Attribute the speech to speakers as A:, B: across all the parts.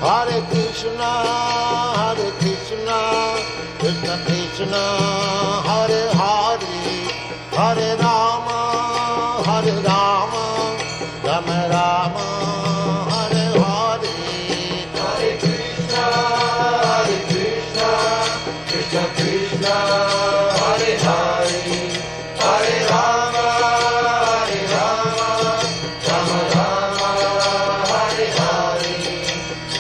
A: Hare Krishna, Krishna Krishna, Hare Hare, Hare Rama, Rama Rama, Hare Hare. Hare Krishna, Krishna Krishna, Hare Hare, Hare Rama, Rama Rama, Hare Hare.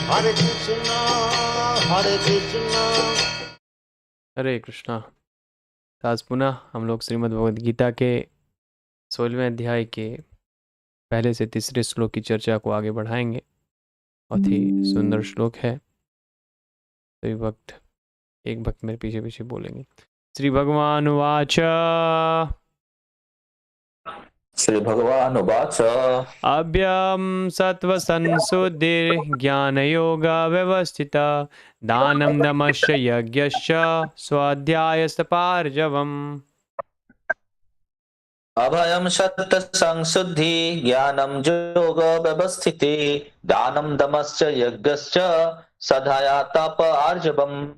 A: Hare Krishna, Hare Krishna.
B: हरे कृष्णा। तो आज पुनः हम लोग श्रीमद् भगवद गीता के 16वें अध्याय के पहले से तीसरे श्लोक की चर्चा को आगे बढ़ाएंगे। बहुत ही सुंदर श्लोक है। तो एक भक्त मेरे पीछे पीछे बोलेंगे। श्री भगवान उवाच
C: श्री भगवान उवाच
B: अभ्यं सत्त्वसंशुद्धिर्ज्ञानयोगा व्यवस्थिता दानं दमश्च यज्ञश्च स्वाध्यायस्तपार्जवम्।
C: अभयं सत्त संशुद्धि ज्ञानं योग व्यवस्थिति दानं दमश्च यज्ञश्च सधाया तप आर्जवम्।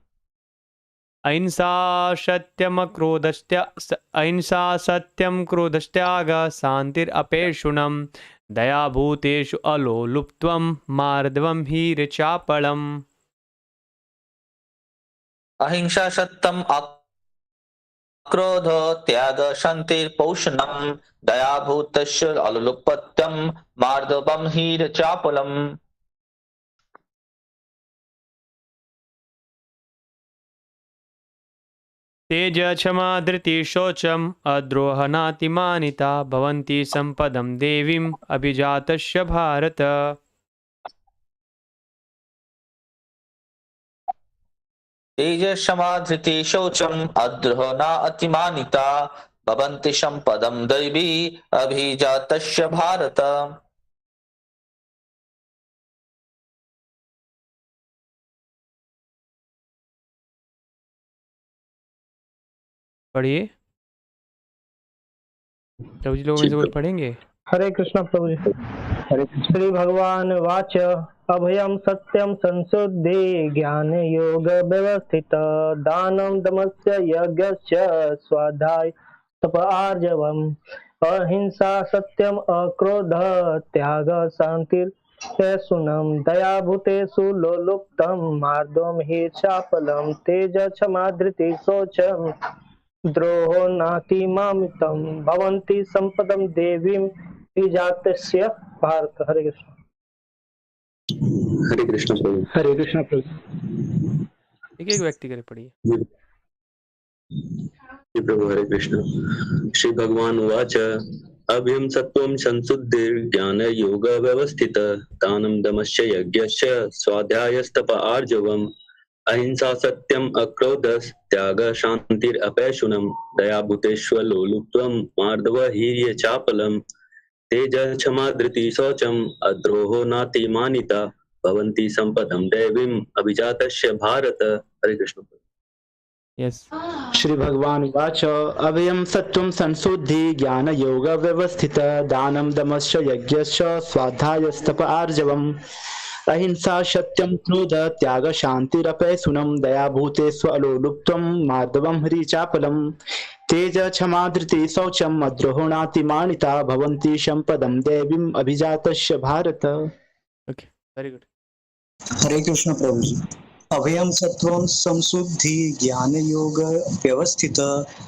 B: अहिंसा सत्यं क्रोधस्त्याग शान्तिरपेषुणं दया भूतेषु अलोलुप्त्वं मार्दवं हीरचापलम्।
C: अहिंसा सत्यम अक्रोध त्याग शान्तिर्पौषणं दया भूतस्य अलुलुप्त्यं मार्दवं हीरचापलम्।
B: तेज क्षमा धृति शौचम अद्रोहनातिमानिता भवन्ति सम्पदं देवीम् अभिजातस्य भारत।
C: तेज क्षमा धृति शौचम अद्रोहना अतिमानिता भवन्ति सम्पदं दैवी अभिजातस्य भारत।
B: पढ़िए प्रभु जी, लोग में से कोई पढ़ेंगे?
D: हरे कृष्ण प्रभु जी। श्री भगवान वाच अभयं सत्यं संशुद्धि ज्ञान योग व्यवस्थित दानं दमस्य यज्ञस्य स्वाध्याय तप आर्जवम्। अहिंसा सत्यम अक्रोध त्याग शान्तिर्पैशुनम् दया भूतेषु लोलुप्तं मार्दवं हीर्ष्यापलं तेज क्षमा धृति शौचम् द्रोहो नातिमामितं भवन्ति सम्पदं देवीम् अभिजातस्य भारत। हरे कृष्ण।
E: हरे कृष्ण प्रभु।
D: हरे कृष्ण प्रभु।
B: एक एक व्यक्ति करे पढ़िए।
E: प्रभु हरे कृष्ण। श्री भगवान उवाच अभ्यं सत्त्वं संशुद्धिर्ज्ञान योग व्यवस्थित दानं दमश्च यज्ञश्च स्वाध्यायस्तप आर्जवम्। अहिंसा सत्यम अक्रोधस् त्याग शान्तिरपेषुणं दया भूतेष्व लोलुप्त्वं मार्दव हीर्य चापलम्। तेज क्षमा धृति शौचम अद्रोहो नातिमानिता भवन्ति सम्पदं दैवीम् अभिजातस्य भारत। हरे कृष्ण।
B: यस।
F: श्री भगवान वाच अभयं सत्त्वं संशुद्धि ज्ञान योग व्यवस्थित दानं दमश्च यज्ञश्च स्वाध्यायस्तप आर्जवम्। अहिंसा सत्यं क्रोध त्याग शान्तिरपेषुणं दया भूतेषु अलोलुप्त्वं मार्दवं ह्रीचापलम्। तेज क्षमा धृति शौचम् अद्रोहो नातिमानिता भवन्ति सम्पदं देवीम् अभिजातस्य भारत।
B: Okay, very good.
G: हरे कृष्ण प्रभु जी। अभयं सत्वं संशुद्धि ज्ञान योग व्यवस्थित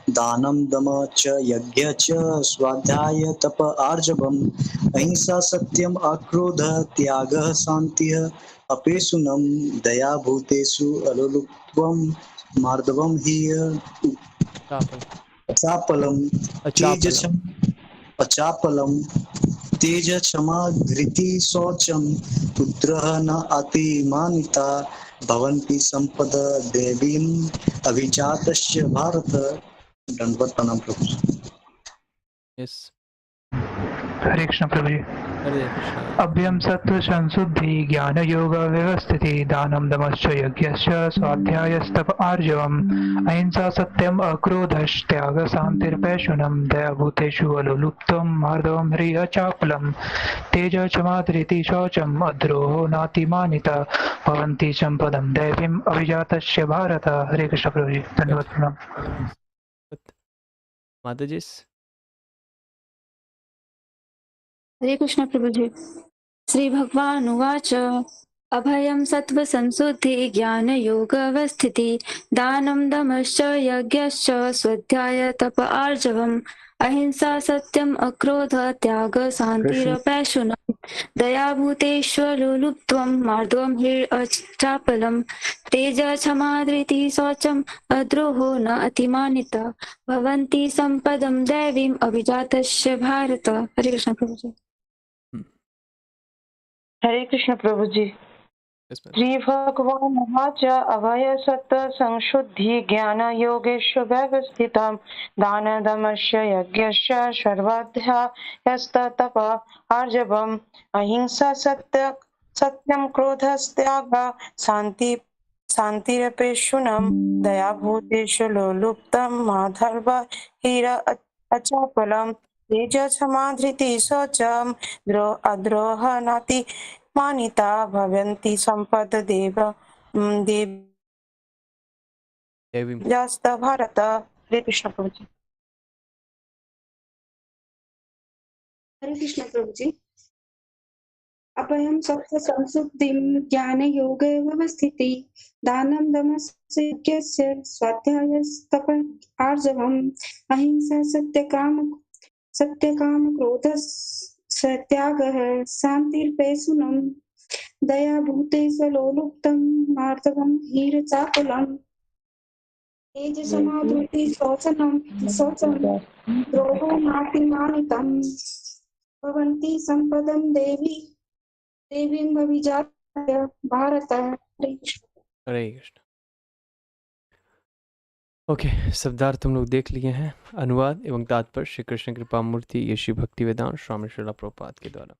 G: दानं दम च यज्ञ च स्वाध्याय तप आर्जवम्। अहिंसा सत्यम अक्रोध त्याग शान्तिः अपेशुनं दया भूतेषु अलोलुप्त्वं मार्दवं हि अचापलम्। तेज क्षमा धृति शौचम पुत्रः न अतिमानिता भवन्ति संपद देवीम् अभिजातस्य भारत। दंडवत प्रणाम प्रभु।
B: यस।
D: हरे कृष्ण प्रभु जी।
B: हरे कृष्णा।
H: अभ्यम सत्व संशुद्धि ज्ञान योग व्यवस्थिति दानम दमश्च यज्ञश्च स्वाध्यायस्तप आर्जवम् अहिंसा सत्यम अक्रोधश् त्याग शान्तिर्पैशुनम् दया भूतेषु अलुलुप्तम् मार्दवम् ह्रिय चापलम् तेज क्षमा धृति शौचम् अद्रोहो नातिमानिता भवन्ति सम्पदम् दैवीम् अभिजातस्य भारत। हरे कृष्ण प्रभु जी, धन्यवाद प्रणाम।
B: माता जी।
I: हरे कृष्ण प्रभुजी। श्री भगवान उवाच अभयं सत्त्वसंशुद्धि ज्ञानयोगवस्थिति दानं दमश्च यज्ञश्च स्वाध्याय तप आर्जवम् अहिंसा सत्यम् अक्रोध त्याग शान्तिरपैशुनम् दया भूतेष्वलुलुप्त्वं मार्दवम् ह्रीर्चापलम् तेज क्षमा धृतिः शौचम् अद्रोहो न अतिमानिता भवन्ति सम्पदं दैवीम् अभिजातस्य भारत। हरे कृष्ण प्रभुजी।
J: हरे कृष्ण प्रभु जी। श्री भगवान उवाच अभय सत्व संशुद्धि ज्ञान योगेश व्यवस्थितं दान दमश्च यज्ञश्च सर्वाध्यायस्तप आर्जवम् अहिंसा सत्यं क्रोधस्त्याग शान्तिरपेशुनं दया भूतेषु लोलुप्तं माधर्व हीर अचापलम् तेज क्षमा धृति शौचम् अद्रोह नाति मानिता भवन्ति सम्पद देव्यास्त भारत। हरे कृष्ण प्रभु जी।
K: हरे कृष्ण प्रभु जी। अभयं सत्त्व संशुद्धिं ज्ञान योग व्यवस्थिति दानं दमस्य यज्ञस्य स्वाध्यायस्तप आर्जवम् अहिंसा सत्यकाम क्रोधस्त्यागः शान्तिर्पैशुनम् दया भूतेषु लोलुप्तं मार्दवम् हीरचापलम् तेज समाधृति शौचम् द्रोहो नातिमानितम् भवन्ति सम्पदं देवीं अभिजात्य भारत। हरे कृष्ण।
B: हरे कृष्ण। ओके, शब्दार्थ हम लोग देख लिए हैं। अनुवाद एवं तात्पर्य श्री कृष्ण कृपा मूर्ति ये श्री भक्ति वेदांत स्वामी श्रील प्रभुपाद के द्वारा।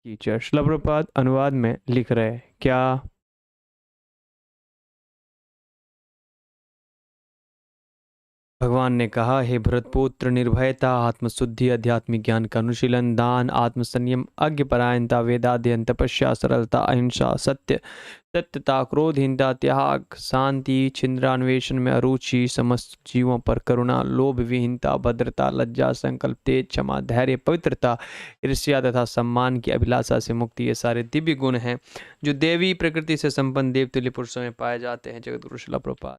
B: टीचर श्रील प्रभुपाद अनुवाद में लिख रहे हैं क्या भगवान ने कहा, हे भरतपुत्र, निर्भयता, आत्मशुद्धि, आध्यात्मिक ज्ञान का अनुशीलन, दान, आत्मसंयम, अज्ञपरायणता, वेदाध्ययन, तपस्या, सरलता, अहिंसा, सत्यता, क्रोधहीनता, त्याग, शांति, छिंद्रान्वेषण में अरुचि, समस्त जीवों पर करुणा, लोभ विहीनता, भद्रता, लज्जा, संकल्प, तेज, क्षमा, धैर्य, पवित्रता, ईर्ष्या तथा सम्मान की अभिलाषा से मुक्ति, ये सारे दिव्य गुण हैं जो देवी प्रकृति से संपन्न देवतुल्य पुरुषों में पाए जाते हैं। जगतगुरु श्रील प्रभुपाद।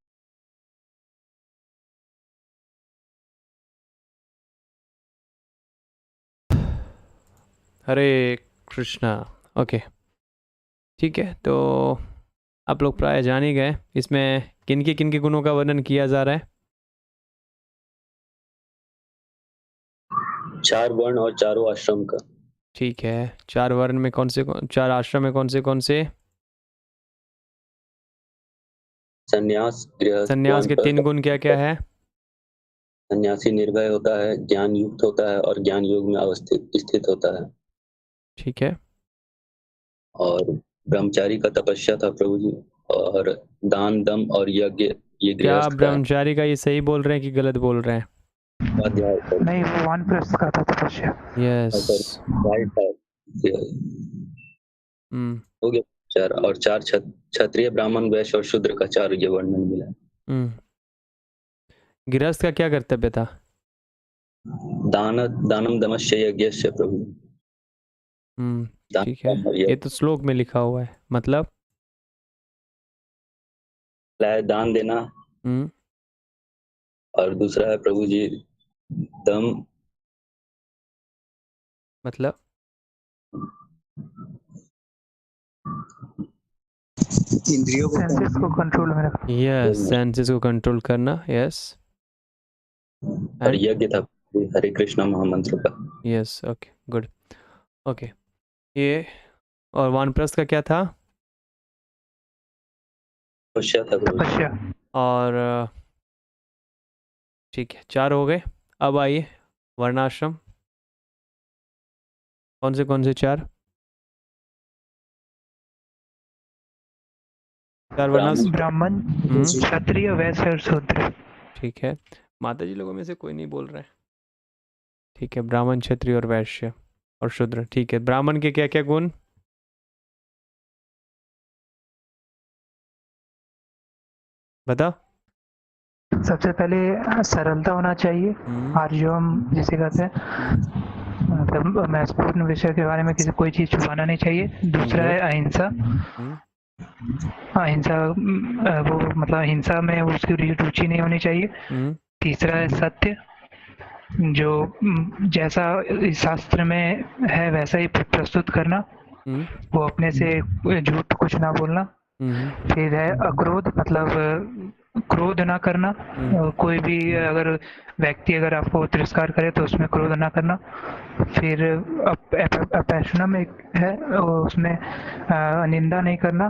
B: हरे कृष्णा। ओके, ठीक है, तो आप लोग प्राय जान ही गए इसमें किन के गुणों का वर्णन किया जा रहा है।
E: 4 वर्ण और चारों आश्रम का।
B: ठीक है, 4 वर्ण में कौन से 4 आश्रम में कौन से
E: संन्यास गृहस्थ
B: सन्यास के 3 गुण क्या क्या है?
E: सन्यासी निर्भय होता है, ज्ञान युक्त होता है और ज्ञान योग में स्थित होता है।
B: ठीक है।
E: और ब्रह्मचारी का तपस्या था प्रभु जी, और दान दम और यज्ञ ये
B: क्या
E: गृहस्थ का है।
B: ब्रह्मचारी का ये सही बोल रहे हैं कि गलत बोल रहे हैं?
E: स्वाध्याय
H: नहीं, वो वानप्रस्थ का था तपस्या।
B: यस।
E: हो गया 4, और 4 क्षत्रिय ब्राह्मण वैश्य और शूद्र का 4 ये वर्णन मिला।
B: गृहस्थ का क्या कर्तव्य था?
E: दानम दमश्य यज्ञस्य प्रभु।
B: ठीक है, ये तो श्लोक में लिखा हुआ है, मतलब
E: दान देना, और दूसरा है प्रभु जी दम,
B: मतलब
G: इंद्रियों को
H: सेंसेस को कंट्रोल में रखना।
B: यस, सेंसेस को कंट्रोल करना। यस,
E: और यज्ञ था हरे कृष्णा महामंत्र का।
B: Yes, okay, good, okay. ये और वानप्रस्थ का क्या था?
E: तपस्या था प्रभु।
H: तपस्या।
B: और ठीक है, 4 हो गए। अब आइए वर्णाश्रम, कौन से 4? 4 वर्णाश्रम।
H: ब्राह्मण, क्षत्रिय, वैश्य और शूद्र।
B: ठीक है, माता जी लोगों में से कोई नहीं बोल रहे हैं। ठीक है, ब्राह्मण, क्षत्रिय और वैश्य और शूद्र। ठीक है, ब्राह्मण के क्या क्या गुण? बता।
H: सबसे पहले सरलता होना चाहिए, आर्जवम जिसे कहते हैं, मतलब महत्वपूर्ण विषय के बारे में किसी कोई चीज छुपाना नहीं चाहिए। दूसरा है अहिंसा। अहिंसा वो मतलब हिंसा में उसकी रुचि नहीं होनी चाहिए। तीसरा है सत्य, जो जैसा इस शास्त्र में है वैसा ही प्रस्तुत करना, वो अपने से झूठ कुछ ना बोलना। फिर है अक्रोध, मतलब क्रोध ना करना। कोई भी अगर व्यक्ति अगर आपको तिरस्कार करे तो उसमें क्रोध ना करना। फिर अपैशनम एक है, उसमें निंदा नहीं करना।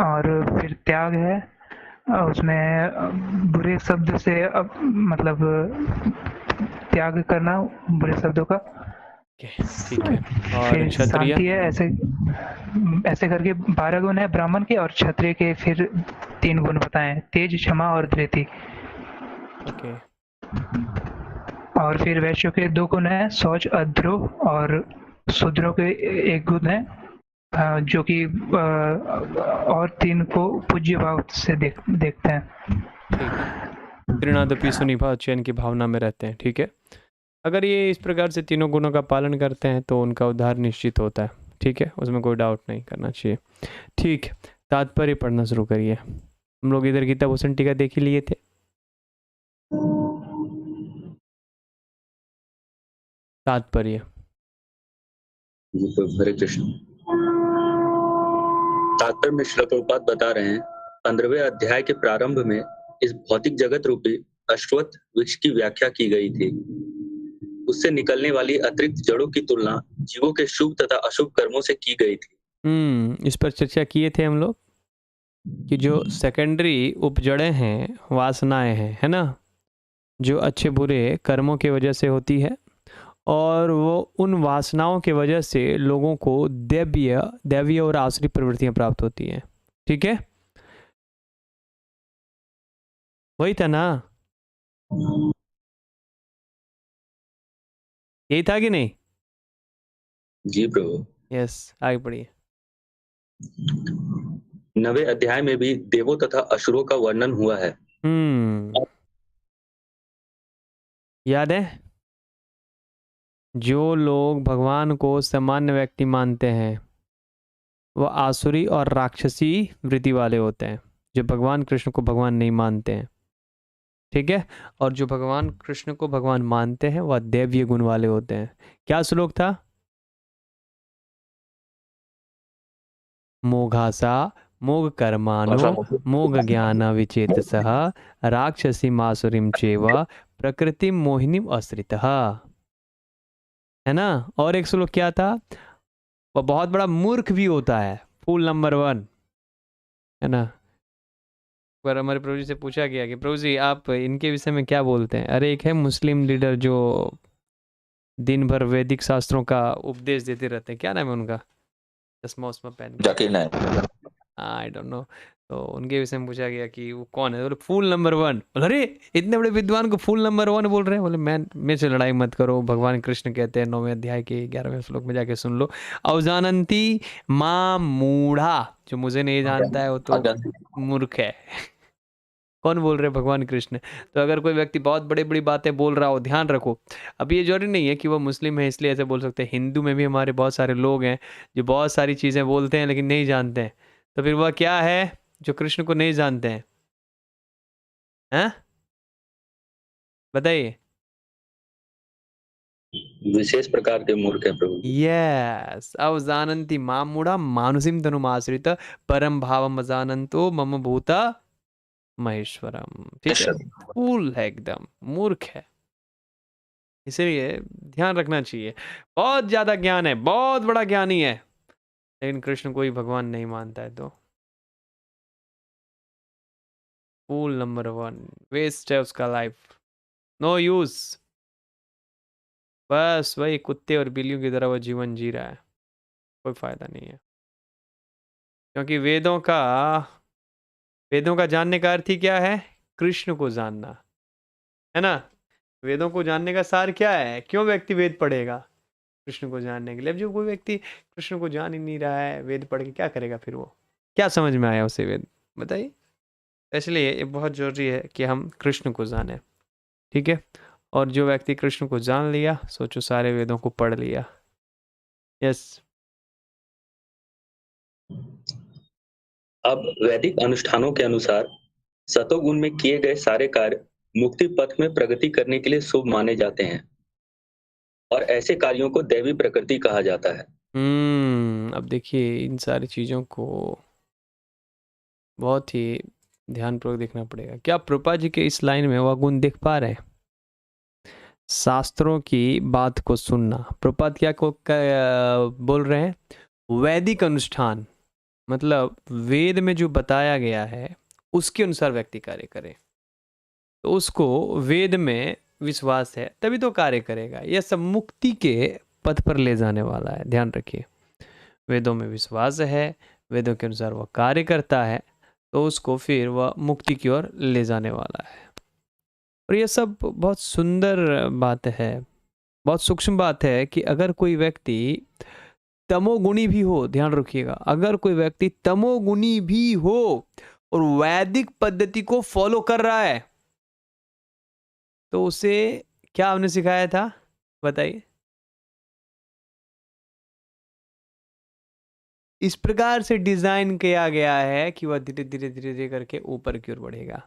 H: और फिर त्याग है, उसमें बुरे शब्द से मतलब त्याग करना बुरे शब्दों का।
B: ठीक है, और
H: शांति है। ऐसे करके 12 गुण है ब्राह्मण के, और क्षत्रिय के फिर 3 गुण बताए, तेज, क्षमा और धृति।
B: ओके।
H: और फिर वैश्य के 2 गुण है, शौच, अद्रोह, और शूद्रों के 1 गुण है, जो कि और 3 को पूज्य भाव से देखते हैं।
B: त्रिनादपि सुनिभा, चैन की भावना में रहते हैं। ठीक है, अगर ये इस प्रकार से 3 गुणों का पालन करते हैं तो उनका उद्धार निश्चित होता है। ठीक है, उसमें कोई डाउट नहीं करना चाहिए। ठीक, तात्पर्य पढ़ना शुरू करिए। हम लोग इधर गीता भूषण टीका देख ही लिए थे। तात्पर्य।
E: हरे कृष्ण। तात्पर्य में श्रील प्रभुपाद बता रहे हैं, 15वें अध्याय के प्रारंभ में इस भौतिक जगत रूपी अश्वत्थ वृक्ष की व्याख्या की गई थी। उससे निकलने वाली अतिरिक्त जड़ों की तुलना जीवों के शुभ तथा अशुभ कर्मों से की गई थी।
B: इस पर चर्चा किए थे हम लोग कि जो सेकेंडरी उपजड़ें हैं, वासनाएं हैं, है ना, जो अच्छे बुरे कर्मों के वजह से होती है, और वो उन वासनाओं के वजह से लोगों को दैवीय और आसुरी प्रवृत्तियां प्राप्त होती हैं। ठीक है, वही था ना? यही था कि नहीं?
E: जी प्रभु।
B: यस, आगे बढ़िए।
E: 9वें अध्याय में भी देवों तथा असुरों का वर्णन हुआ है।
B: याद है? जो लोग भगवान को सामान्य व्यक्ति मानते हैं वह आसुरी और राक्षसी वृत्ति वाले होते हैं, जो भगवान कृष्ण को भगवान नहीं मानते हैं। ठीक है, और जो भगवान कृष्ण को भगवान मानते हैं वह दैवीय गुण वाले होते हैं। क्या श्लोक था? मोघासा मोघ कर्माणो मोघ ज्ञान विचेतसः राक्षसी मासुरीम चेव प्रकृति मोहिनीम आश्रितः। है ना। और एक श्लोक क्या था, वह बहुत बड़ा मूर्ख भी होता है, फूल नंबर 1, है ना। पर हमारे प्रभु जी से पूछा गया कि प्रभु जी आप इनके विषय में क्या बोलते हैं। अरे एक है मुस्लिम लीडर जो दिन भर वैदिक शास्त्रों का उपदेश देते रहते हैं, क्या नाम है उनका, चश्मा उस्मा पहन के,
C: Zakir Naik.
B: I don't know. तो उनके विषय में पूछा गया कि वो कौन है, बोले फूल नंबर 1। बोले अरे इतने बड़े विद्वान को फूल नंबर 1 बोल रहे हैं। बोले मैं से लड़ाई मत करो, भगवान कृष्ण कहते हैं 9वें अध्याय के 11वें श्लोक में जाके सुन लो, अवजानंती मां मूढ़ा, जो मुझे नहीं जानता है वो तो मूर्ख है। कौन बोल रहे हैं, भगवान कृष्ण। तो अगर कोई व्यक्ति बहुत बड़ी बड़ी बातें बोल रहा हो, ध्यान रखो, अब ये जरूरी नहीं है कि वो मुस्लिम है इसलिए ऐसे बोल सकते हैं। हिंदू में भी हमारे बहुत सारे लोग हैं जो बहुत सारी चीज़ें बोलते हैं लेकिन नहीं जानते हैं, तो फिर वह क्या है जो कृष्ण को नहीं जानते हैं, हैं बताइए।
E: विशेष प्रकार के मूर्ख है प्रभु।
B: यस, अवजानंती मां मूढ़ा मानुषिम तनुमाश्रित परम भावम अजानंतो मम भूता महेश्वरम। ठीक है, फूल है, एकदम मूर्ख है। इसलिए ध्यान रखना चाहिए, बहुत ज्यादा ज्ञान है, बहुत बड़ा ज्ञानी है, लेकिन कृष्ण को ही भगवान नहीं मानता है तो फूल नंबर 1, वेस्ट है उसका लाइफ, नो यूज। बस वही कुत्ते और बिल्लियों की तरह वो जीवन जी रहा है, कोई फायदा नहीं है। क्योंकि वेदों का जानने का अर्थ ही क्या है, कृष्ण को जानना, है ना। वेदों को जानने का सार क्या है, क्यों व्यक्ति वेद पढ़ेगा, कृष्ण को जानने के लिए। अब जो कोई व्यक्ति कृष्ण को जान ही नहीं रहा है, वेद पढ़ के क्या करेगा, फिर वो क्या समझ में आया उसे वेद, बताइए। इसलिए ये बहुत जरूरी है कि हम कृष्ण को जानें, ठीक है। और जो व्यक्ति कृष्ण को जान लिया, सोचो सारे वेदों को पढ़ लिया। यस।
E: अब वैदिक अनुष्ठानों के अनुसार सतोगुण में किए गए सारे कार्य मुक्ति पथ में प्रगति करने के लिए शुभ माने जाते हैं और ऐसे कार्यों को दैवी प्रकृति कहा जाता है।
B: अब देखिए इन सारी चीज़ों को बहुत ही ध्यानपूर्वक देखना पड़ेगा। क्या प्रभुपाद जी के इस लाइन में वह गुण देख पा रहे हैं, शास्त्रों की बात को सुनना। प्रभुपाद क्या बोल रहे हैं, वैदिक अनुष्ठान मतलब वेद में जो बताया गया है उसके अनुसार व्यक्ति कार्य करे, तो उसको वेद में विश्वास है तभी तो कार्य करेगा। यह सब मुक्ति के पथ पर ले जाने वाला है, ध्यान रखिए। वेदों में विश्वास है, वेदों के अनुसार वह कार्य करता है, तो उसको फिर वह मुक्ति की ओर ले जाने वाला है। और यह सब बहुत सुंदर बात है, बहुत सूक्ष्म बात है कि अगर कोई व्यक्ति तमोगुणी भी हो, ध्यान रखिएगा, अगर कोई व्यक्ति तमोगुणी भी हो और वैदिक पद्धति को फॉलो कर रहा है, तो उसे क्या हमने सिखाया था, बताइए। इस प्रकार से डिजाइन किया गया है कि वह धीरे धीरे धीरे धीरे करके ऊपर की ओर बढ़ेगा,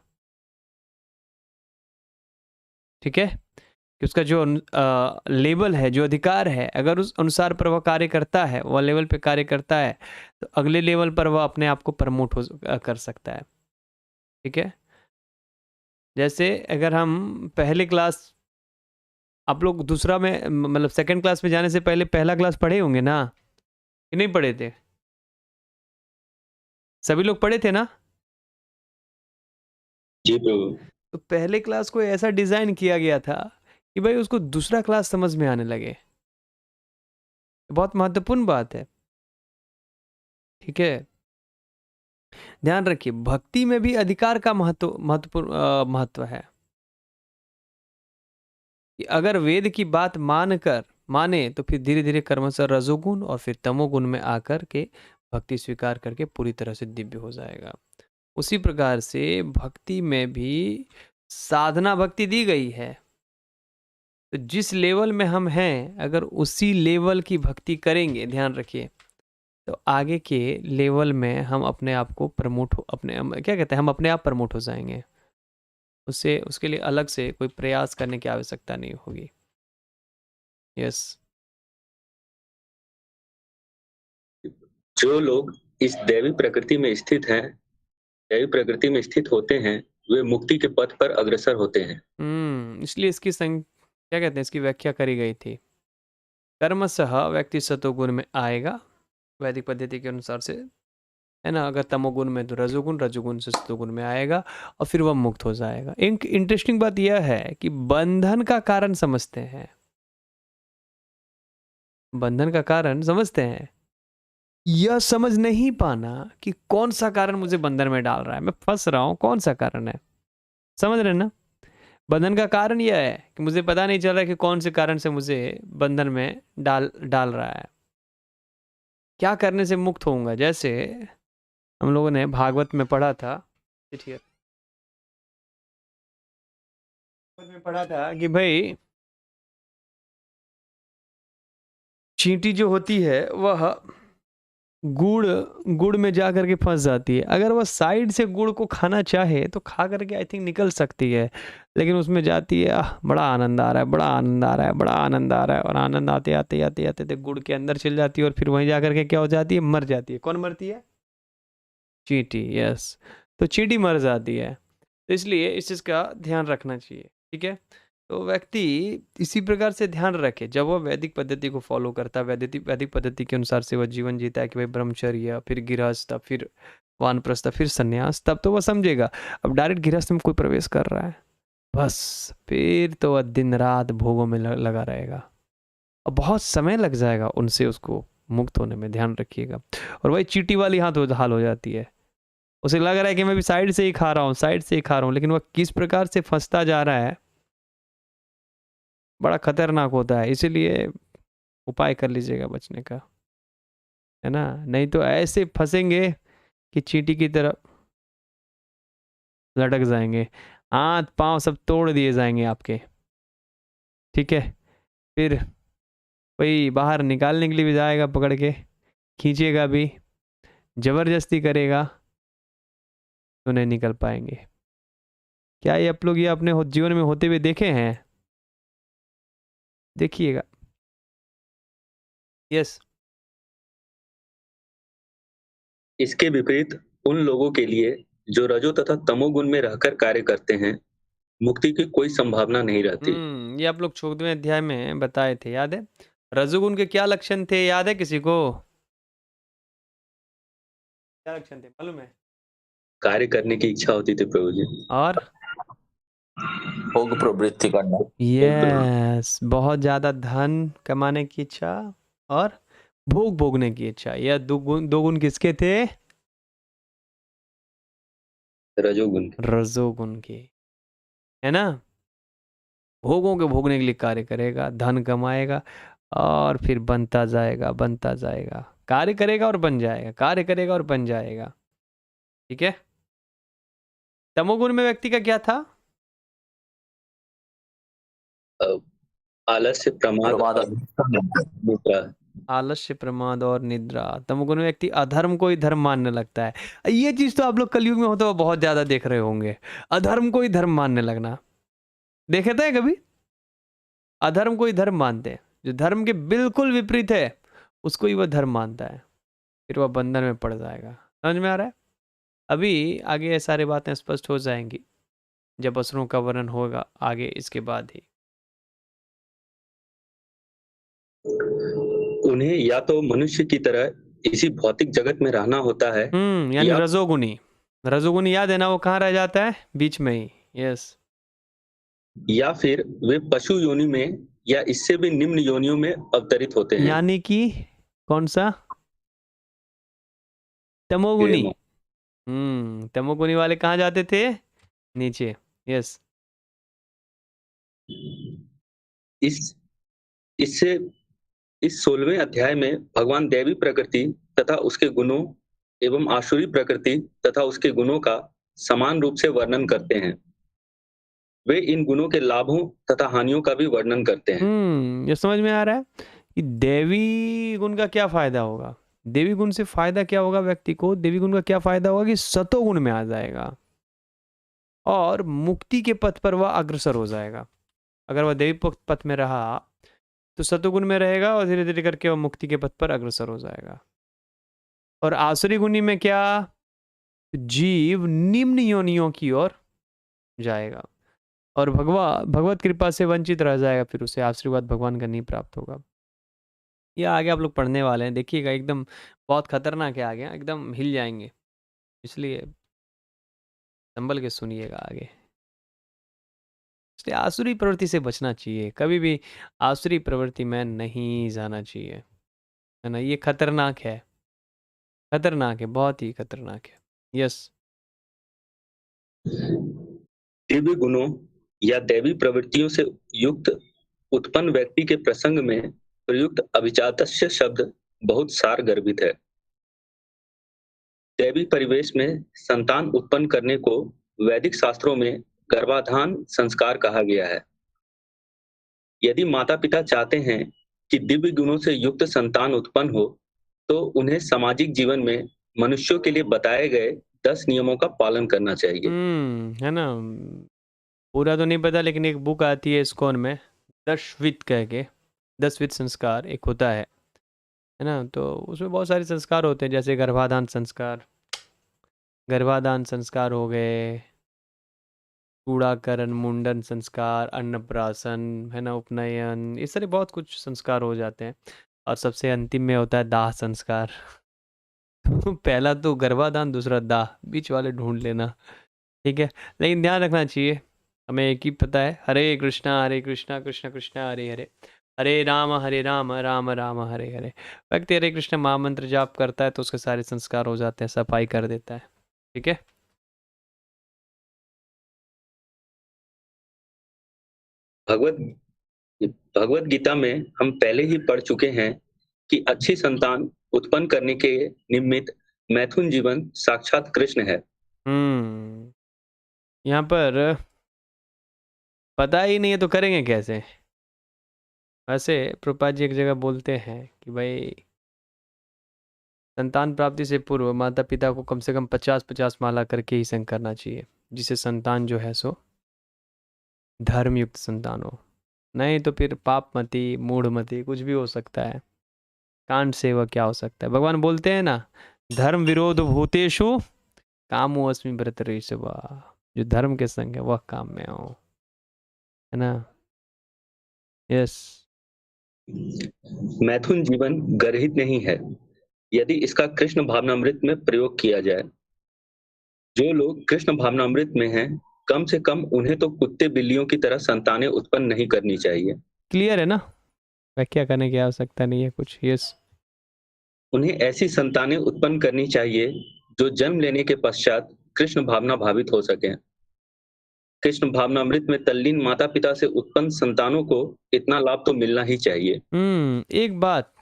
B: ठीक है। कि उसका जो लेवल है, जो अधिकार है, अगर उस अनुसार पर वह कार्य करता है, वह लेवल पे कार्य करता है, तो अगले लेवल पर वह अपने आप को प्रमोट कर सकता है, ठीक है। जैसे अगर हम पहले क्लास, आप लोग दूसरा में मतलब सेकंड क्लास में जाने से पहले पहला क्लास पढ़े होंगे ना, कि नहीं पढ़े थे, सभी लोग पढ़े थे ना।
E: जी प्रभु।
B: तो पहले क्लास को ऐसा डिजाइन किया गया था कि भाई उसको दूसरा क्लास समझ में आने लगे, बहुत महत्वपूर्ण बात है, ठीक है। ध्यान रखिए, भक्ति में भी अधिकार का महत्व है कि अगर वेद की बात माने तो फिर धीरे धीरे कर्मशः रजोगुण और फिर तमोगुण में आकर के भक्ति स्वीकार करके पूरी तरह से दिव्य हो जाएगा। उसी प्रकार से भक्ति में भी साधना भक्ति दी गई है, तो जिस लेवल में हम हैं अगर उसी लेवल की भक्ति करेंगे, ध्यान रखिए, तो आगे के लेवल में हम अपने आप को प्रमोट क्या कहते हैं, हम अपने आप प्रमोट हो जाएंगे। उसके लिए अलग से कोई प्रयास करने की आवश्यकता नहीं होगी। यस।
E: जो लोग इस दैवी प्रकृति में स्थित हैं, दैवी प्रकृति में स्थित होते हैं, वे मुक्ति के पथ पर अग्रसर होते हैं।
B: इसलिए इसकी क्या कहते हैं, इसकी व्याख्या करी गई थी। कर्मशः व्यक्ति सतोगुण में आएगा वैदिक पद्धति के अनुसार से, है ना। अगर तमोगुण में तो रजोगुण, रजोगुण से सतोगुण में आएगा और फिर वह मुक्त हो जाएगा। एक इंटरेस्टिंग बात यह है कि बंधन का कारण समझते हैं, बंधन का कारण समझते हैं, यह समझ नहीं पाना कि कौन सा कारण मुझे बंधन में डाल रहा है, मैं फंस रहा हूं, कौन सा कारण है। समझ रहे हैं ना। बंधन का कारण यह है कि मुझे पता नहीं चल रहा है कि कौन से कारण से मुझे बंधन में डाल रहा है, क्या करने से मुक्त होऊंगा। जैसे हम लोगों ने भागवत में पढ़ा था, में पढ़ा था कि भाई चींटी जो होती है वह गुड़ में जा करके फंस जाती है। अगर वह साइड से गुड़ को खाना चाहे तो खा करके आई थिंक निकल सकती है, लेकिन उसमें जाती है, बड़ा आनंद आ रहा है, बड़ा आनंद आ रहा है, बड़ा आनंद आ रहा है, और आनंद आते आते आते आते आते गुड़ के अंदर चल जाती है और फिर वहीं जा करके क्या हो जाती है, मर जाती है। कौन मरती है? चींटी। यस, तो चींटी मर जाती है। तो इसलिए इस चीज़ का ध्यान रखना चाहिए, ठीक है। तो व्यक्ति इसी प्रकार से ध्यान रखे, जब वह वैदिक पद्धति को फॉलो करता है, वैदिक पद्धति के अनुसार से वह जीवन जीता है कि भाई ब्रह्मचर्य, फिर गृहस्थ, फिर वानप्रस्थ, फिर संन्यास, तब तो वह समझेगा। अब डायरेक्ट गृहस्थ में कोई प्रवेश कर रहा है, बस फिर तो वह दिन रात भोगों में लगा रहेगा और बहुत समय लग जाएगा उनसे उसको मुक्त होने में, ध्यान रखिएगा। और वही चींटी वाली हाल हो जाती है, उसे लग रहा है कि मैं भी साइड से ही खा रहा हूँ, साइड से ही खा रहा हूँ, लेकिन वह किस प्रकार से फंसता जा रहा है, बड़ा खतरनाक होता है। इसीलिए उपाय कर लीजिएगा बचने का, है ना। नहीं तो ऐसे फंसेंगे कि चींटी की तरह लटक जाएंगे, हाथ पांव सब तोड़ दिए जाएंगे आपके, ठीक है। फिर कोई बाहर निकालने के लिए भी जाएगा, पकड़ के खींचेगा भी, जबरदस्ती करेगा तो नहीं निकल पाएंगे। क्या ये आप लोग ये अपने जीवन में होते हुए देखे हैं? देखिएगा। यस।
E: इसके विपरीत उन लोगों के लिए जो रजो तथा तमोगुण में रहकर कार्य करते हैं, मुक्ति की कोई संभावना नहीं रहती।
B: ये आप लोग 14वें अध्याय में बताए थे, याद है? रजोगुण के क्या लक्षण थे, याद है किसी को? क्या लक्षण थे मालूम है?
E: कार्य करने की इच्छा होती थी प्रभु जी,
B: और
C: भोग प्रवृत्ति करना।
B: यस, बहुत ज्यादा धन कमाने की इच्छा और भोग भोगने की इच्छा। यह दो गुण किसके थे? रजोगुण के, है ना। भोगों के भोगने के लिए कार्य करेगा, धन कमाएगा और फिर बनता जाएगा, कार्य करेगा और बन जाएगा, कार्य करेगा और बन जाएगा, ठीक है। तमोगुण में व्यक्ति का क्या था?
E: आलस्य, प्रमाद,
B: आलस्य, प्रमाद और निद्रा। तमोगुण में व्यक्ति अधर्म को ही धर्म मानने लगता है। ये चीज तो आप लोग कलयुग में होता हुआ बहुत ज्यादा देख रहे होंगे, अधर्म को ही धर्म मानने लगना। देखे थे कभी? अधर्म को ही धर्म मानते हैं, जो धर्म के बिल्कुल विपरीत है उसको ही वह धर्म मानता है, फिर वह बंधन में पड़ जाएगा। समझ में आ रहा है? अभी आगे ये सारी बातें स्पष्ट हो जाएंगी जब असुरों का वर्णन होगा आगे, इसके बाद ही।
E: उन्हें या तो मनुष्य की तरह इसी भौतिक जगत में रहना होता है,
B: यानी रजोगुनी याद है ना, वो कहाँ रह जाता है? बीच में ही। यस। या
E: फिर वे पशु योनि में या इससे भी निम्न योनियों में अवतरित होते हैं।
B: यानी कि कौन सा? तमोगुनी। तमोगुनी वाले कहाँ जाते थे? नीचे। यस।
E: इस 16वें अध्याय में भगवान दैवी प्रकृति तथा उसके गुणों एवं आसुरी प्रकृति तथा उसके गुणों का समान रूप से वर्णन करते हैं। वे इन गुणों के लाभों तथा हानियों का भी वर्णन करते हैं।
B: ये समझ में आ रहा है कि देवी गुण का क्या फायदा होगा? देवी गुण से फायदा क्या होगा व्यक्ति को? देवी गुण का क्या फायदा होगा कि सतोगुण में आ जाएगा और मुक्ति के पथ पर वह अग्रसर हो जाएगा। अगर वह देवी पथ में रहा तो सतोगुण में रहेगा और धीरे धीरे करके वह मुक्ति के पथ पर अग्रसर हो जाएगा। और आसुरी गुणी में क्या? जीव निम्न योनियों की ओर जाएगा और भगवत कृपा से वंचित रह जाएगा, फिर उसे आशीर्वाद भगवान का नहीं प्राप्त होगा। ये आगे आप लोग पढ़ने वाले हैं, देखिएगा एकदम बहुत खतरनाक है आगे, एकदम हिल जाएंगे, इसलिए संभल के सुनिएगा आगे। इसलिए आसुरी प्रवृत्ति से बचना चाहिए, कभी भी आसुरी प्रवृत्ति में नहीं जाना चाहिए, है ना। ये खतरनाक है, खतरनाक है, बहुत ही खतरनाक है। यस।
E: दिव्य गुणों या दैवी प्रवृत्तियों से युक्त उत्पन्न व्यक्ति के प्रसंग में प्रयुक्त अभिजातस्य शब्द बहुत सार गर्भित है। दैवी परिवेश में संतान उत्पन्न करने को वैदिक शास्त्रों में गर्भाधान संस्कार कहा गया है। यदि माता पिता चाहते हैं कि दिव्य गुणों से युक्त संतान उत्पन्न हो, तो उन्हें सामाजिक जीवन में मनुष्यों के लिए बताए गए 10 नियमों का पालन करना चाहिए।
B: है ना। पूरा तो नहीं पता, लेकिन एक बुक आती है इस्कॉन में, दशविध कह के, 10 संस्कार एक होता है ना। तो उसमें बहुत सारे संस्कार होते हैं, जैसे गर्भाधान संस्कार, गर्भाधान संस्कार हो गए, चूड़ाकरण, मुंडन संस्कार, अन्नप्राशन, है ना, उपनयन, इस तरह बहुत कुछ संस्कार हो जाते हैं। और सबसे अंतिम में होता है दाह संस्कार। पहला तो गर्भाधान, दूसरा दाह, बीच वाले ढूंढ लेना, ठीक है। लेकिन ध्यान रखना चाहिए, हमें एक ही पता है, हरे कृष्णा कृष्णा कृष्णा हरे हरे, हरे राम राम राम हरे हरे। व्यक्ति हरे कृष्ण महामंत्र जाप करता है तो उसके सारे संस्कार हो जाते हैं, सफाई कर देता है, ठीक है।
E: भगवत गीता में हम पहले ही पढ़ चुके हैं कि अच्छी संतान उत्पन्न करने के निमित्त मैथुन जीवन साक्षात कृष्ण है।
B: यहाँ पर पता ही नहीं है तो करेंगे कैसे। वैसे प्रभुपाद जी एक जगह बोलते हैं कि भाई संतान प्राप्ति से पूर्व माता पिता को कम से कम 50-50 माला करके ही संग करना चाहिए, जिससे संतान जो है सो धर्मयुक्त संतान हो, नहीं तो फिर पापमती, मूढ़मती कुछ भी हो सकता है, कांड सेवा क्या हो सकता है। भगवान बोलते हैं ना, धर्म विरोध भूतेषु कामो अस्मि भरतर्षभ, जो धर्म के संग है वह काम में हो, है ना। यस।
E: मैथुन जीवन गर्हित नहीं है यदि इसका कृष्ण भावनामृत में प्रयोग किया जाए। जो लोग कृष्ण भावनामृत में हैं, कम से कम उन्हें तो कुत्ते बिल्लियों की तरह संतानें उत्पन्न नहीं करनी चाहिए।
B: क्लियर है ना, व्याख्या करने की आवश्यकता नहीं है कुछ। यस।
E: उन्हें ऐसी संतानें उत्पन्न करनी चाहिए जो जन्म लेने के पश्चात कृष्ण भावना भावित हो सके। कृष्ण भावनामृत में तल्लीन माता पिता से उत्पन्न संतानों को इतना लाभ तो मिलना ही चाहिए।
B: एक बात,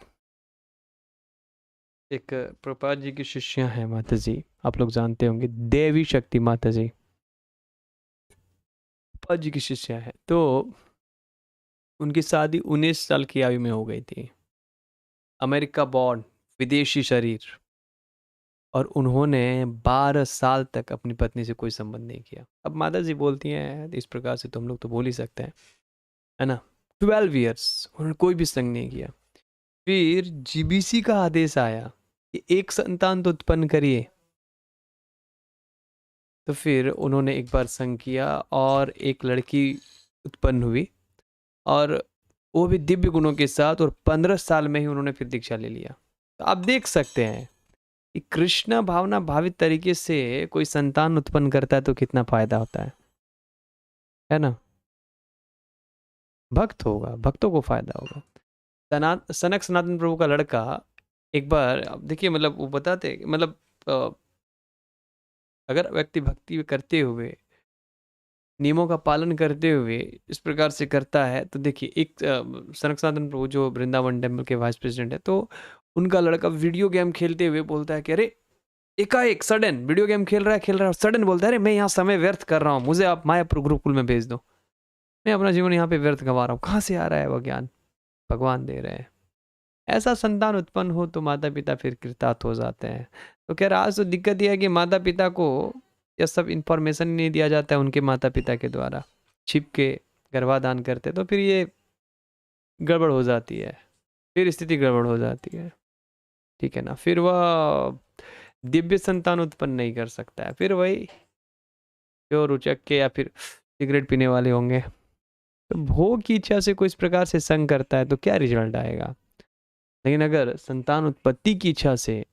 B: एक प्रभुपाद जी की शिष्या है माता जी, आप लोग जानते होंगे, देवी शक्ति माता जी प्रभुपाद जी की शिष्या है। तो उनकी शादी 19 साल की आयु में हो गई थी, अमेरिका बॉर्न, विदेशी शरीर, और उन्होंने 12 साल तक अपनी पत्नी से कोई संबंध नहीं किया। अब माता जी बोलती हैं इस प्रकार से तो हम लोग तो बोल ही सकते हैं, है ना। 12 ईयर्स उन्होंने कोई भी संग नहीं किया। फिर जीबीसी का आदेश आया कि एक संतान तो उत्पन्न करिए, तो फिर उन्होंने एक बार संग किया और एक लड़की उत्पन्न हुई, और वो भी दिव्य गुणों के साथ, और 15 साल में ही उन्होंने फिर दीक्षा ले लिया। तो आप देख सकते हैं कि कृष्ण भावना भावित तरीके से कोई संतान उत्पन्न करता है तो कितना फायदा होता है ना। भक्त होगा, भक्तों को फायदा होगा। सनक सनातन प्रभु का लड़का एक बार, अब देखिए, मतलब वो बताते, मतलब अगर व्यक्ति भक्ति करते हुए, नियमों का पालन करते हुए इस प्रकार से करता है, तो देखिए, एक सनक सनातन प्रभु जो वृंदावन टेम्पल के वाइस प्रेसिडेंट है, तो उनका लड़का वीडियो गेम खेलते हुए बोलता है कि अरे एकाएक सडन वीडियो गेम खेल रहा है, सडन बोलता है अरे मैं यहाँ समय व्यर्थ कर रहा हूँ, मुझे आप मायापुर गुरुकुल में भेज दो, मैं अपना जीवन यहाँ पे व्यर्थ गंवा रहा हूँ। कहाँ से आ रहा है वह ज्ञान? भगवान दे रहे हैं। ऐसा संतान उत्पन्न हो तो माता पिता फिर कृतार्थ हो जाते हैं। तो कह रहा, आज तो दिक्कत यह है कि माता पिता को यह सब इंफॉर्मेशन नहीं दिया जाता है, उनके माता पिता के द्वारा छिप के गर्भाधान करते, तो फिर ये गड़बड़ हो जाती है, फिर स्थिति गड़बड़ हो जाती है, ठीक है ना। फिर वह दिव्य संतान उत्पन्न नहीं कर सकता है, फिर वही जो रुचक के या फिर सिगरेट पीने वाले होंगे। तो भोग की इच्छा से कोई इस प्रकार से संग करता है तो क्या रिजल्ट आएगा? लेकिन अगर संतान उत्पत्ति की इच्छा से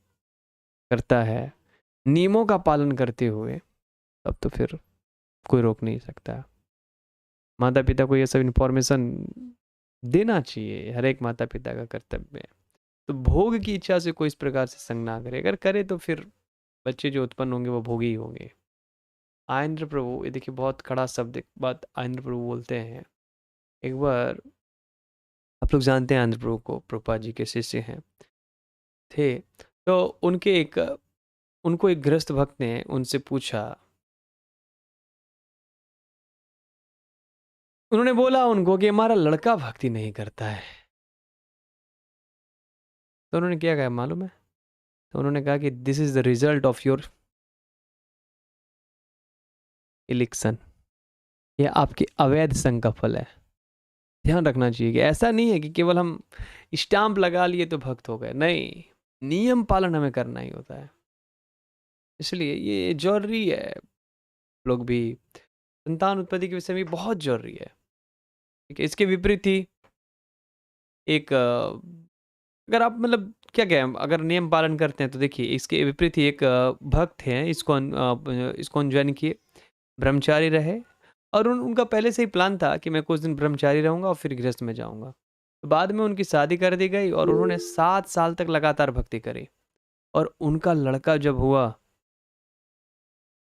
B: करता है, नियमों का पालन करते हुए, तब तो फिर कोई रोक नहीं सकता। माता पिता को ये सब इन्फॉर्मेशन देना चाहिए, हर एक माता पिता का कर्तव्य है। तो भोग की इच्छा से कोई इस प्रकार से संग ना करे, अगर करे तो फिर बच्चे जो उत्पन्न होंगे वो भोगी ही होंगे। आयेंद्र प्रभु, ये देखिए बहुत खड़ा शब्द एक बात आयेंद्र प्रभु बोलते हैं। एक बार आप लोग जानते हैं आयेंद्र प्रभु को, प्रभुपाद जी के शिष्य हैं थे। तो उनको एक गृहस्थ भक्त ने उनसे पूछा, उन्होंने बोला उनको कि हमारा लड़का भक्ति नहीं करता है। तो उन्होंने क्या कहा मालूम है? तो उन्होंने कहा कि this is the result of your election, ये आपके अवैध संघ का फल है। ध्यान रखना चाहिए कि ऐसा नहीं है कि केवल हम स्टाम्प लगा लिए तो भक्त हो गए, नहीं, नियम पालन हमें करना ही होता है। इसलिए ये जरूरी है, लोग भी संतान उत्पत्ति के विषय में बहुत जरूरी है। ठीक है, इसके विपरीत ही एक अगर आप मतलब क्या कहें, अगर नियम पालन करते हैं तो देखिए इसके विपरीत ही एक भक्त हैं, इसको ज्वाइन किए, ब्रह्मचारी रहे, और उनका पहले से ही प्लान था कि मैं कुछ दिन ब्रह्मचारी रहूंगा और फिर गृहस्थ में जाऊंगा। तो बाद में उनकी शादी कर दी गई और उन्होंने 7 साल तक लगातार भक्ति करी। और उनका लड़का जब हुआ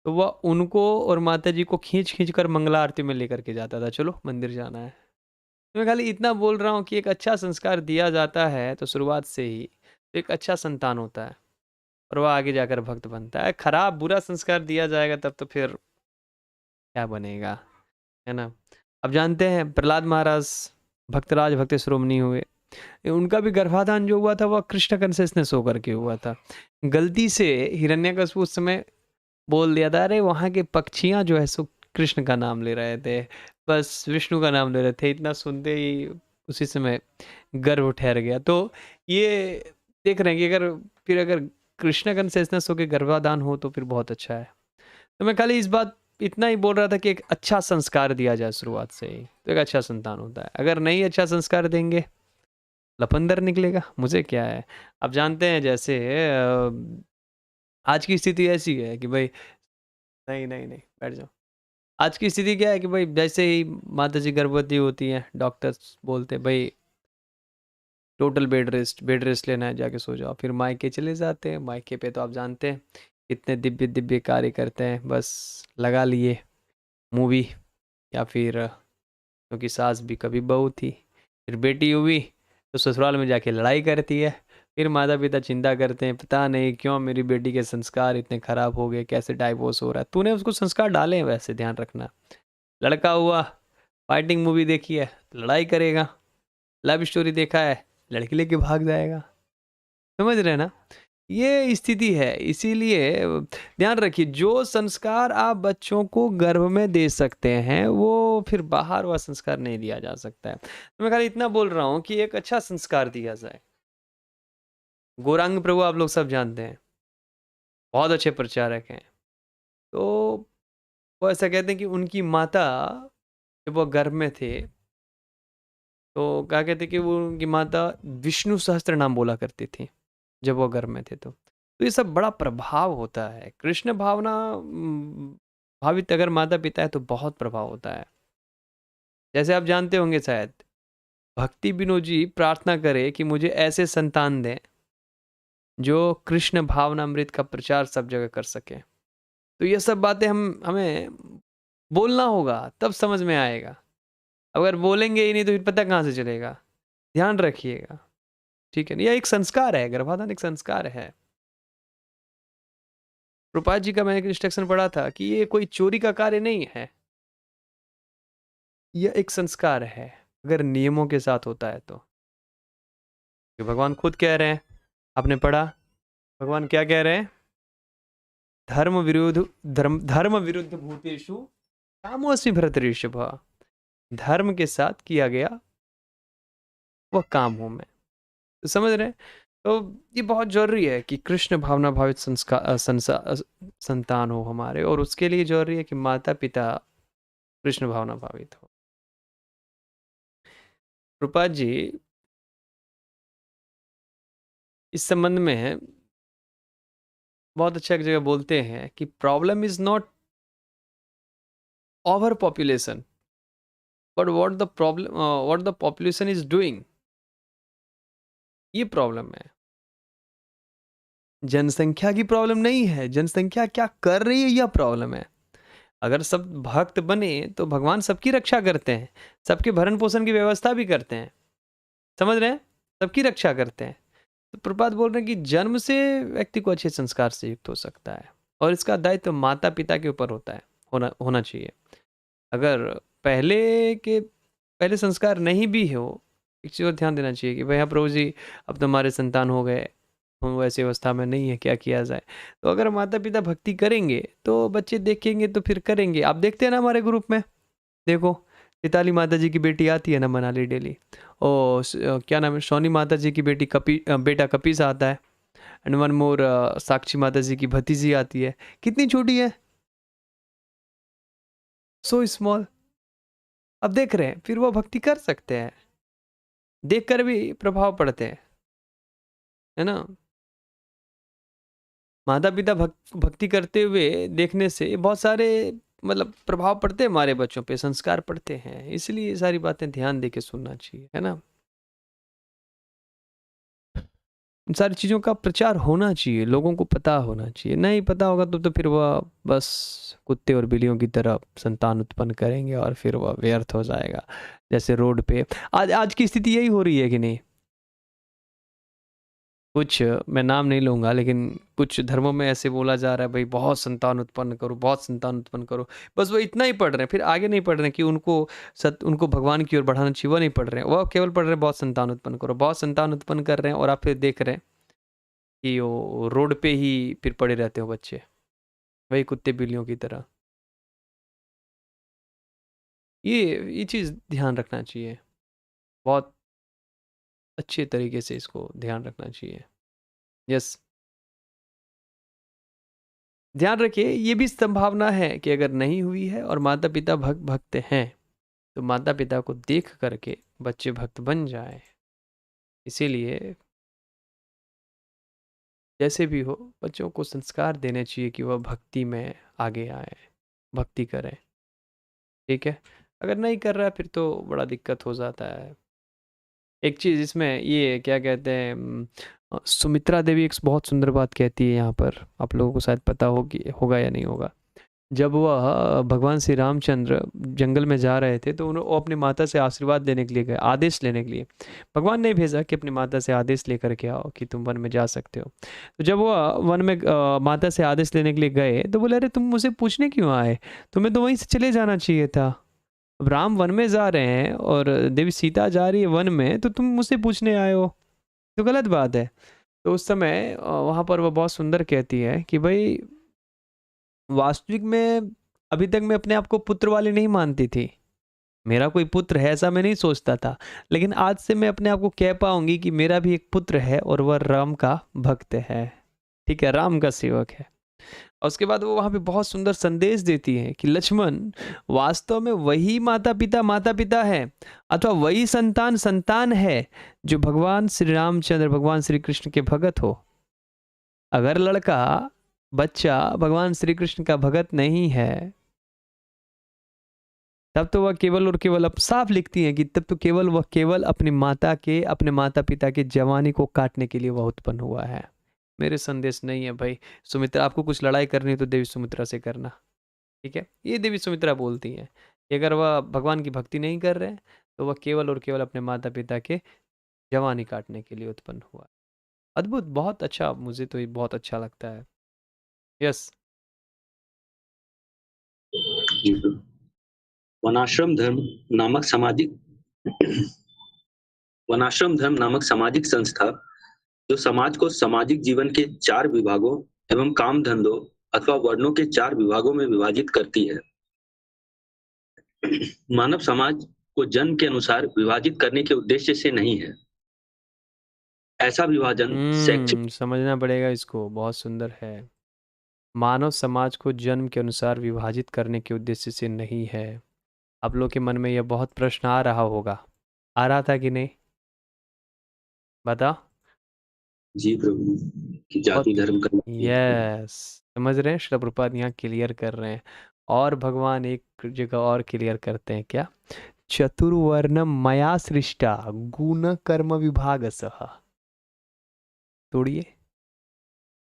B: तो वह उनको और माता जी को खींच खींच कर मंगला आरती में लेकर के जाता था, चलो मंदिर जाना है। तो मैं खाली इतना बोल रहा हूँ कि एक अच्छा संस्कार दिया जाता है तो शुरुआत से ही तो एक अच्छा संतान होता है और वह आगे जाकर भक्त बनता है। खराब बुरा संस्कार दिया जाएगा तब तो फिर क्या बनेगा, है ना। अब जानते हैं प्रहलाद महाराज भक्तराज भक्त श्रोमणी हुए, उनका भी गर्भाधान जो हुआ था वह कृष्ण कंसेशनेस होकर के हुआ था। गलती से हिरण्यकशिपु उस समय बोल दिया था, अरे वहाँ के पक्षियाँ जो है सो कृष्ण का नाम ले रहे थे, बस विष्णु का नाम ले रहे थे। इतना सुनते ही उसी समय गर्भ ठहर गया। तो ये देख रहे हैं कि अगर कृष्ण कंसेशनेस होकर गर्भाधान हो तो फिर बहुत अच्छा है। तो मैं खाली इतना ही बोल रहा था कि एक अच्छा संस्कार दिया जाए शुरुआत से ही तो एक अच्छा संतान होता है। अगर नहीं अच्छा संस्कार देंगे लफंदर निकलेगा, मुझे क्या है। आप जानते हैं जैसे आज की स्थिति ऐसी है कि भाई नहीं बैठ जाओ। आज की स्थिति क्या है कि भाई जैसे ही माता जी गर्भवती होती हैं डॉक्टर्स बोलते हैं भाई टोटल बेड रेस्ट लेना है, जाके सो जाओ। फिर मायके चले जाते हैं। मायके पे तो आप जानते हैं कितने दिव्य दिव्य कार्य करते हैं, बस लगा लिए मूवी, या फिर क्योंकि सास भी कभी बहू थी, फिर बेटी हुई तो ससुराल में जाके लड़ाई करती है। फिर माता पिता चिंता करते हैं, पता नहीं क्यों मेरी बेटी के संस्कार इतने खराब हो गए, कैसे डाइवोर्स हो रहा है। तूने उसको संस्कार डाले हैं वैसे, ध्यान रखना। लड़का हुआ फाइटिंग मूवी देखी है, लड़ाई करेगा। लव स्टोरी देखा है, लड़की लेके भाग जाएगा। समझ रहे ना, ये स्थिति है। इसीलिए ध्यान रखिए, जो संस्कार आप बच्चों को गर्भ में दे सकते हैं वो फिर बाहर वह संस्कार नहीं दिया जा सकता है। तो मैं खाली इतना बोल रहा हूँ कि एक अच्छा संस्कार दिया जाए। गौरांग प्रभु आप लोग सब जानते हैं, बहुत अच्छे प्रचारक हैं। तो वो ऐसा कहते हैं कि उनकी माता जब वो गर्भ में थे तो क्या कहते कि वो उनकी माता विष्णु सहस्त्र नाम बोला करती थी जब वो गर्भ में थे। तो ये सब बड़ा प्रभाव होता है। कृष्ण भावना भावित अगर माता पिता है तो बहुत प्रभाव होता है। जैसे आप जानते होंगे शायद भक्ति विनोद जी प्रार्थना करे कि मुझे ऐसे संतान दें जो कृष्ण भावनामृत का प्रचार सब जगह कर सके। तो ये सब बातें हमें बोलना होगा तब समझ में आएगा। अगर बोलेंगे ही नहीं तो फिर पता कहाँ से चलेगा। ध्यान रखिएगा, ठीक है। यह एक संस्कार है, गर्भाधान एक संस्कार है। प्रभुपाद जी का मैंने इंस्ट्रक्शन पढ़ा था कि ये कोई चोरी का कार्य नहीं है, यह एक संस्कार है अगर नियमों के साथ होता है तो। भगवान खुद कह रहे हैं, आपने पढ़ा भगवान क्या कह रहे हैं, धर्म विरुद्ध भूतेषु कामोऽस्मि भरतर्षभ। धर्म के साथ किया गया वह काम हूं मैं। तो समझ रहे हैं। तो ये बहुत जरूरी है कि कृष्ण भावना भावित संतान हो हमारे, और उसके लिए जरूरी है कि माता पिता कृष्ण भावना भावित हो। प्रभुपाद जी इस संबंध में बहुत अच्छा एक जगह बोलते हैं कि problem is not over population but what the population is doing, ये प्रॉब्लम है। जनसंख्या की प्रॉब्लम नहीं है, जनसंख्या क्या कर रही है यह प्रॉब्लम है। अगर सब भक्त बने तो भगवान सबकी रक्षा करते हैं, सबके भरण पोषण की व्यवस्था भी करते हैं, समझ रहे हैं, सबकी रक्षा करते हैं। तो प्रभुपाद बोल रहे हैं कि जन्म से व्यक्ति को अच्छे संस्कार से युक्त हो सकता है और इसका दायित्व तो माता पिता के ऊपर होता है, होना चाहिए। अगर पहले संस्कार नहीं भी हो, एक चीज़ और ध्यान देना चाहिए कि भैया प्रभु जी अब तो हमारे संतान हो गए, हम वैसी अवस्था में नहीं है, क्या किया जाए। तो अगर माता पिता भक्ति करेंगे तो बच्चे देखेंगे तो फिर करेंगे। आप देखते हैं ना हमारे ग्रुप में, देखो पिताली माता जी की बेटी आती है ना मनाली डेली, और क्या नाम है, सोनी माता जी की बेटा कपीस आता है, एंड वन मोर साक्षी माता जी की भतीजी आती है, कितनी छोटी है, सो स्मॉल। अब देख रहे हैं, फिर वो भक्ति कर सकते हैं, देखकर भी प्रभाव पड़ते हैं, है ना। माता पिता भक्ति करते हुए देखने से बहुत सारे मतलब प्रभाव पड़ते हैं हमारे बच्चों पे, संस्कार पड़ते हैं। इसलिए ये सारी बातें ध्यान दे के सुनना चाहिए, है ना। इन सारी चीज़ों का प्रचार होना चाहिए, लोगों को पता होना चाहिए। नहीं पता होगा तो फिर वह बस कुत्ते और बिल्लियों की तरह संतान उत्पन्न करेंगे और फिर वह व्यर्थ हो जाएगा। जैसे रोड पे आज की स्थिति यही हो रही है कि नहीं। कुछ, मैं नाम नहीं लूँगा, लेकिन कुछ धर्मों में ऐसे बोला जा रहा है भाई बहुत संतान उत्पन्न करो, बहुत संतान उत्पन्न करो। बस वो इतना ही पढ़ रहे हैं, फिर आगे नहीं पढ़ रहे हैं कि उनको भगवान की ओर बढ़ाना चाहिए, वो नहीं पढ़ रहे हैं। वो केवल पढ़ रहे हैं बहुत संतान उत्पन्न करो, बहुत संतान उत्पन्न कर रहे हैं, और आप फिर देख रहे हैं कि वो रोड पे ही फिर पड़े रहते हो बच्चे, वही कुत्ते बिल्लियों की तरह। ये चीज़ ध्यान रखना चाहिए, बहुत अच्छे तरीके से इसको ध्यान रखना चाहिए। यस, ध्यान रखिए, ये भी संभावना है कि अगर नहीं हुई है और माता पिता भक्त हैं तो माता पिता को देख करके बच्चे भक्त बन जाए। इसीलिए जैसे भी हो बच्चों को संस्कार देने चाहिए कि वह भक्ति में आगे आए, भक्ति करें, ठीक है। अगर नहीं कर रहा है फिर तो बड़ा दिक्कत हो जाता है। एक चीज़ इसमें ये क्या कहते हैं, सुमित्रा देवी एक बहुत सुंदर बात कहती है यहाँ पर, आप लोगों को शायद पता होगा या नहीं होगा। जब वह भगवान श्री रामचंद्र जंगल में जा रहे थे तो वो अपनी माता से आशीर्वाद लेने के लिए गए, आदेश लेने के लिए। भगवान ने भेजा कि अपनी माता से आदेश लेकर के आओ कि तुम वन में जा सकते हो। तो जब वह वन में माता से आदेश लेने के लिए गए तो बोले, अरे तुम मुझे पूछने क्यों आए, तुम्हें तो वहीं से चले जाना चाहिए था। अब राम वन में जा रहे हैं और देवी सीता जा रही है वन में, तो तुम मुझसे पूछने आए हो, तो गलत बात है। तो उस समय वहाँ पर वह बहुत सुंदर कहती है कि भाई वास्तविक में अभी तक मैं अपने आप को पुत्र वाली नहीं मानती थी, मेरा कोई पुत्र है ऐसा मैं नहीं सोचता था, लेकिन आज से मैं अपने आप को कह पाऊंगी कि मेरा भी एक पुत्र है और वह राम का भक्त है, ठीक है, राम का सेवक है। और उसके बाद वो वहाँ पे बहुत सुंदर संदेश देती है कि लक्ष्मण वास्तव में वही माता पिता है, अथवा वही संतान है जो भगवान श्री रामचंद्र भगवान श्री कृष्ण के भगत हो। अगर लड़का बच्चा भगवान श्री कृष्ण का भगत नहीं है तब तो वह केवल और केवल, अब साफ लिखती है कि तब तो वह केवल अपने माता पिता के जवानी को काटने के लिए वह उत्पन्न हुआ है। मेरे संदेश नहीं है भाई, सुमित्रा आपको कुछ लड़ाई करनी है तो देवी सुमित्रा से करना, ठीक है। ये देवी सुमित्रा बोलती हैं कि अगर वह भगवान की भक्ति नहीं कर रहे हैं तो वह केवल और केवल अपने माता पिता के जवानी काटने के लिए उत्पन्न हुआ। अद्भुत, बहुत अच्छा, मुझे तो ये बहुत अच्छा लगता है। यस।
E: वनाश्रम धर्म नामक सामाजिक संस्था जो समाज को सामाजिक जीवन के 4 विभागों एवं काम धंधों अथवा वर्णों के 4 विभागों में विभाजित करती है। मानव समाज को जन्म के अनुसार विभाजित करने के उद्देश्य से नहीं है। ऐसा विभाजन शैक्षिक
B: समझना पड़ेगा इसको, बहुत सुंदर है। मानव समाज को जन्म के अनुसार विभाजित करने के उद्देश्य से नहीं है। आप लोग के मन में यह बहुत प्रश्न आ रहा होगा, आ रहा था कि नहीं, बता।
E: जी प्रभु, कि जाति धर्म का
B: यस, समझ रहे हैं? श्रील प्रभुपाद यहाँ क्लियर कर रहे हैं। और भगवान एक जगह और क्लियर करते हैं, क्या? चतुर्वर्णम मया सृष्टा गुण कर्म विभागसः। तोड़िए,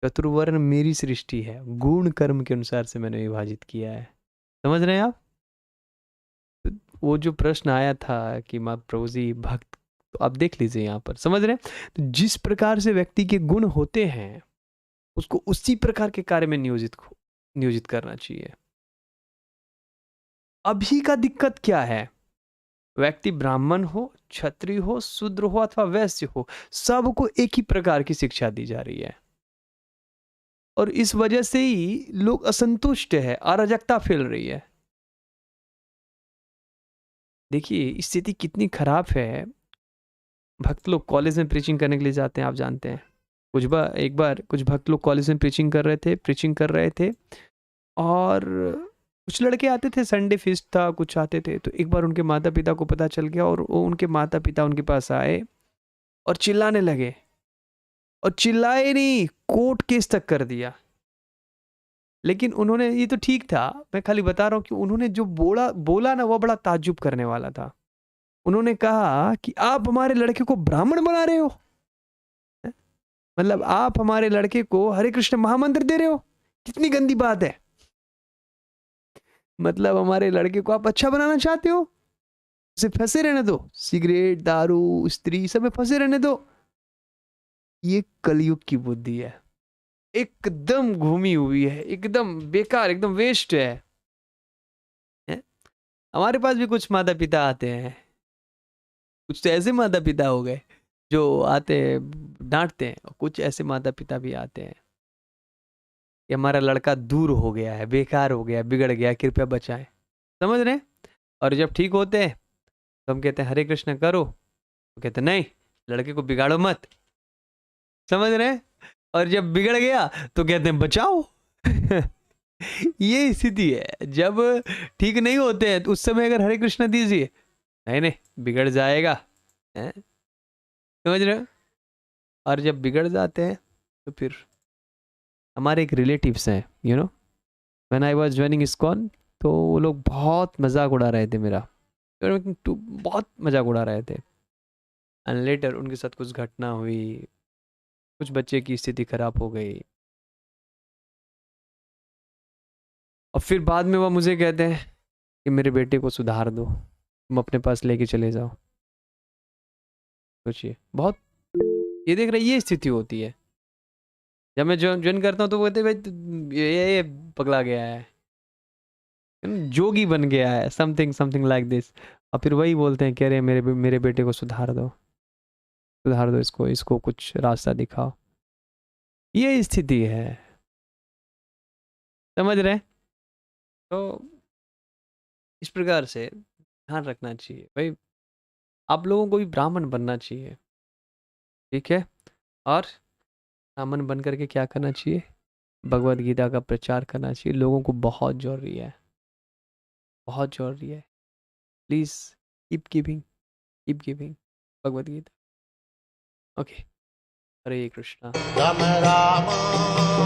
B: चतुर्वर्ण मेरी सृष्टि है, गुण कर्म के अनुसार से मैंने विभाजित किया है। समझ रहे हैं आप? वो जो प्रश्न आया था कि माँ प्रभु जी भक्त, तो आप देख लीजिए यहाँ पर, समझ रहे हैं? तो जिस प्रकार से व्यक्ति के गुण होते हैं उसको उसी प्रकार के कार्य में नियोजित करना चाहिए। अभी का दिक्कत क्या है? व्यक्ति ब्राह्मण हो, क्षत्रिय हो, शूद्र हो अथवा वैश्य हो, सबको एक ही प्रकार की शिक्षा दी जा रही है और इस वजह से ही लोग असंतुष्ट है, अराजकता फैल रही है। देखिए स्थिति कितनी खराब है। भक्त लोग कॉलेज में प्रीचिंग करने के लिए जाते हैं, आप जानते हैं। एक बार कुछ भक्त लोग कॉलेज में प्रीचिंग कर रहे थे और कुछ लड़के आते थे, संडे फीस्ट था, कुछ आते थे। तो एक बार उनके माता पिता को पता चल गया और वो उनके माता पिता उनके पास आए और चिल्लाने लगे, और चिल्लाए नहीं, कोर्ट केस तक कर दिया। लेकिन उन्होंने, ये तो ठीक था, मैं खाली बता रहा हूँ कि उन्होंने जो बोला ना वो बड़ा ताज्जुब करने वाला था। उन्होंने कहा कि आप हमारे लड़के को ब्राह्मण बना रहे हो, मतलब आप हमारे लड़के को हरे कृष्ण महामंत्र दे रहे हो, कितनी गंदी बात है। मतलब हमारे लड़के को आप अच्छा बनाना चाहते हो, उसे फंसे रहने दो, सिगरेट दारू स्त्री सब में फंसे रहने दो। ये कलयुग की बुद्धि है, एकदम घूमी हुई है, एकदम बेकार, एकदम वेस्ट है। हमारे पास भी कुछ माता पिता आते हैं, कुछ तो ऐसे माता पिता हो गए जो आते डांटते हैं, और कुछ ऐसे माता पिता भी आते हैं कि हमारा लड़का दूर हो गया है, बेकार हो गया, बिगड़ गया, कृपया बचाएं। समझ रहे हैं? और जब ठीक होते हैं तो हम कहते हैं हरे कृष्ण करो, तो कहते हैं नहीं, लड़के को बिगाड़ो मत। समझ रहे हैं? और जब बिगड़ गया तो कहते हैं बचाओ। ये स्थिति है। जब ठीक नहीं होते हैं तो उस समय अगर हरे कृष्ण दीजिए, नहीं बिगड़ जाएगा, समझ रहे हो? और जब बिगड़ जाते हैं तो फिर हमारे एक रिलेटिव्स हैं, you know, when I was joining ISKCON, तो वो लोग बहुत मजाक उड़ा रहे थे मेरा, बहुत मजाक उड़ा रहे थे। एंड लेटर उनके साथ कुछ घटना हुई, कुछ बच्चे की स्थिति खराब हो गई, और फिर बाद में वो मुझे कहते हैं कि मेरे बेटे को सुधार दो, तुम अपने पास लेके चले जाओ। सोचिए, बहुत ये देख रहे, ये स्थिति होती है। जब मैं ज्वाइन करता हूँ तो वो कहते भाई ये पगला गया है, जोगी बन गया है, समथिंग लाइक दिस। और फिर वही बोलते हैं, कह रहे हैं मेरे बेटे को सुधार दो, इसको कुछ रास्ता दिखाओ। ये स्थिति है, समझ रहे? तो इस प्रकार से ध्यान रखना चाहिए भाई, आप लोगों को भी ब्राह्मण बनना चाहिए, ठीक है? और ब्राह्मण बन करके क्या करना चाहिए? भगवद गीता का प्रचार करना चाहिए। लोगों को बहुत जरूरी है, बहुत जरूरी है। Please keep giving Bhagavad Gita. Okay, Hare Krishna.
A: Ram Ram